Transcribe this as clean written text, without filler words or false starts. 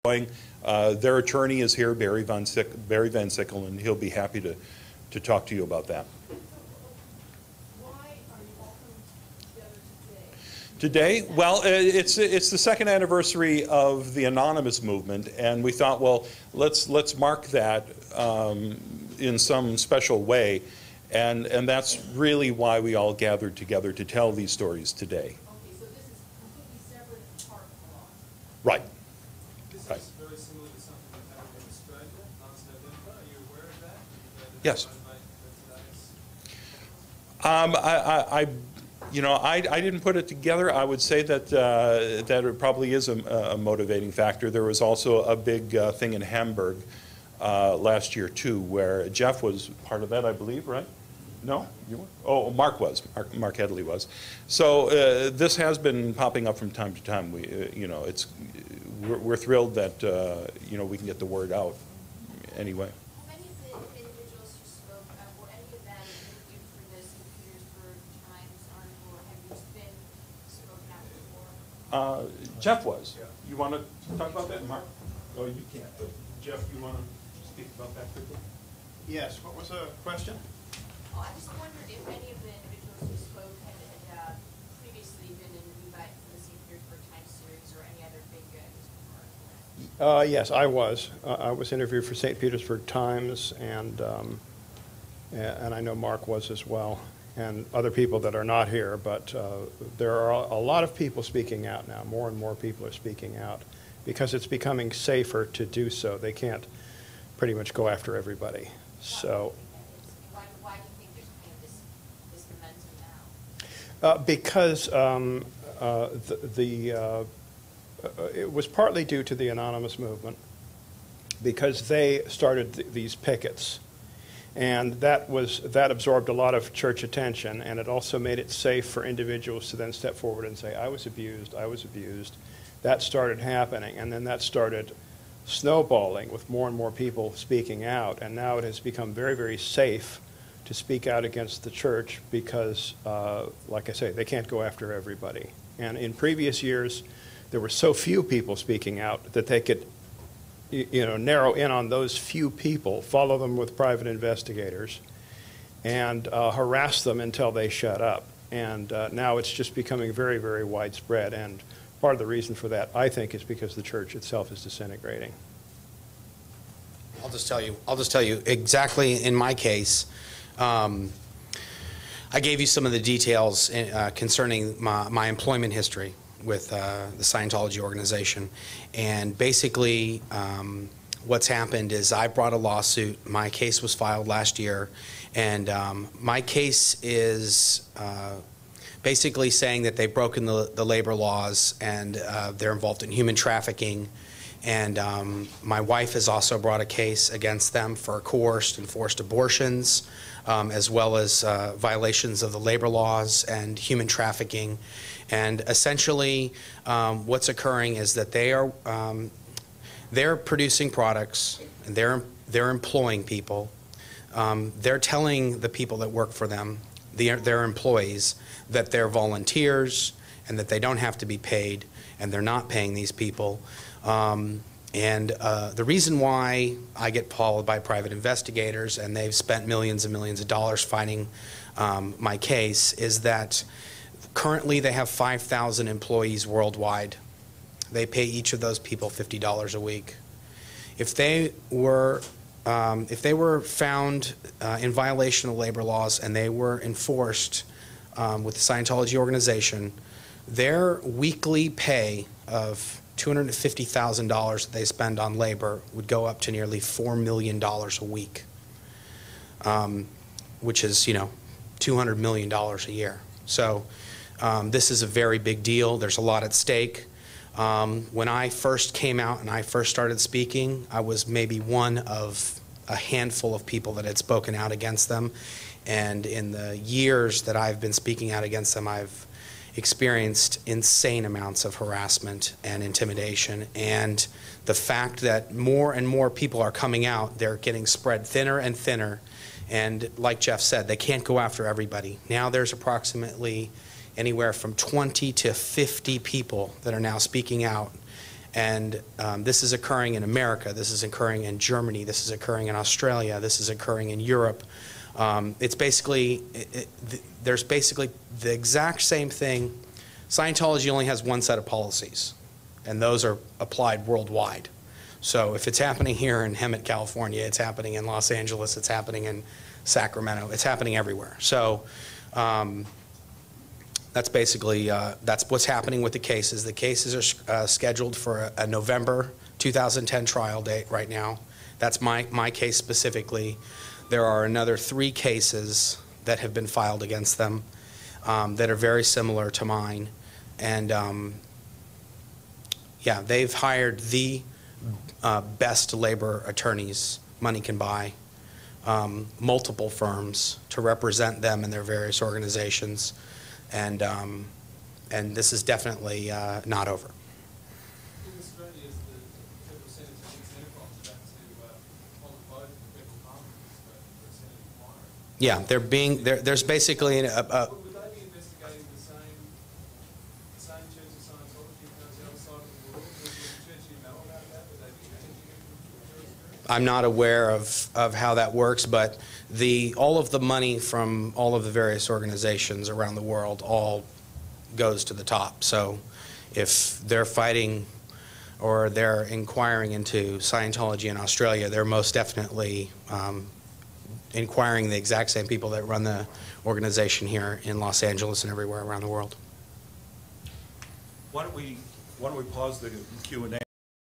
Their attorney is here, Barry Van Sickle, and he'll be happy to talk to you about that. Why are you all coming together Today, well, it's the second anniversary of the Anonymous movement, and we thought, well, let's mark that in some special way, and that's really why we all gathered together to tell these stories today. Okay, so this is completely separate and apart from the law. Right. This is very similar to something that happened in Australia last November. Are you aware of that? Yes. I didn't put it together. I would say that that it probably is a motivating factor. There was also a big thing in Hamburg last year too, where Jeff was part of that, I believe, right? No, you weren't? Oh, Mark was. Mark Headley was. So this has been popping up from time to time. We're thrilled that we can get the word out anyway. How many of the individuals who spoke were any of them interviewed for this in Petersburg Times article, or have you been spoken out before? Jeff was. You want to talk about that, Mark? Oh, you can't. But Jeff, you want to speak about that quickly? Yes. What was the question? Oh, I just wondered if any of the individuals who spoke had previously been interviewed for the St. Petersburg Times series or any other big newspaper. Yes, I was. I was interviewed for St. Petersburg Times, and I know Mark was as well, and other people that are not here. But there are a lot of people speaking out now. More and more people are speaking out because it's becoming safer to do so. They can't pretty much go after everybody. So. Why do you think there's kind of this momentum now? Because it was partly due to the Anonymous movement, because they started these pickets, and that absorbed a lot of church attention, and it also made it safe for individuals to then step forward and say, I was abused, I was abused. That started happening, and then that started snowballing with more and more people speaking out, and now it has become very, very safe to speak out against the church because, like I say, they can't go after everybody. And in previous years, there were so few people speaking out that they could, narrow in on those few people, follow them with private investigators, and harass them until they shut up. And now it's just becoming very, very widespread. And part of the reason for that, I think, is because the church itself is disintegrating. I'll just tell you exactly in my case. I gave you some of the details concerning my employment history with the Scientology organization, and basically what's happened is I brought a lawsuit. My case was filed last year, and my case is basically saying that they've broken the labor laws, and they're involved in human trafficking. And my wife has also brought a case against them for coerced and forced abortions, as well as violations of the labor laws and human trafficking. And essentially, what's occurring is that they're producing products, and they're employing people. They're telling the people that work for them, their employees, that they're volunteers and that they don't have to be paid, and they're not paying these people. The reason why I get followed by private investigators, and they've spent millions and millions of dollars fighting my case, is that currently they have 5,000 employees worldwide. They pay each of those people $50 a week. If they were found in violation of labor laws and they were enforced with the Scientology organization, their weekly pay of $250,000 that they spend on labor would go up to nearly $4 million a week, which is, $200 million a year. So this is a very big deal. There's a lot at stake. When I first came out and I first started speaking, I was maybe one of a handful of people that had spoken out against them. And in the years that I've been speaking out against them, I've experienced insane amounts of harassment and intimidation. And the fact that more and more people are coming out, they're getting spread thinner and thinner. And like Jeff said, they can't go after everybody. Now there's approximately anywhere from 20 to 50 people that are now speaking out. And this is occurring in America, this is occurring in Germany, this is occurring in Australia, this is occurring in Europe. It's basically, there's basically the exact same thing. Scientology only has one set of policies, and those are applied worldwide. So if it's happening here in Hemet, California, it's happening in Los Angeles, it's happening in Sacramento, it's happening everywhere. So that's basically, that's what's happening with the cases. The cases are scheduled for a November 2010 trial date right now. That's my case specifically. There are another 3 cases that have been filed against them that are very similar to mine. And yeah, they've hired the best labor attorneys money can buy, multiple firms to represent them in their various organizations. And this is definitely not over. In Australia, is the federal Senate taking Xenophon back to hold a vote in the federal parliament for a Senate inquiry? Yeah, there's basically Would they be investigating the same Church of Scientology as the other side of the world? Would the church you know about that? Would they be managing it from your experience? I'm not aware of how that works, but all of the money from all of the various organizations around the world all goes to the top. So if they're fighting or they're inquiring into Scientology in Australia, they're most definitely inquiring the exact same people that run the organization here in Los Angeles and everywhere around the world. Why don't we pause the Q&A?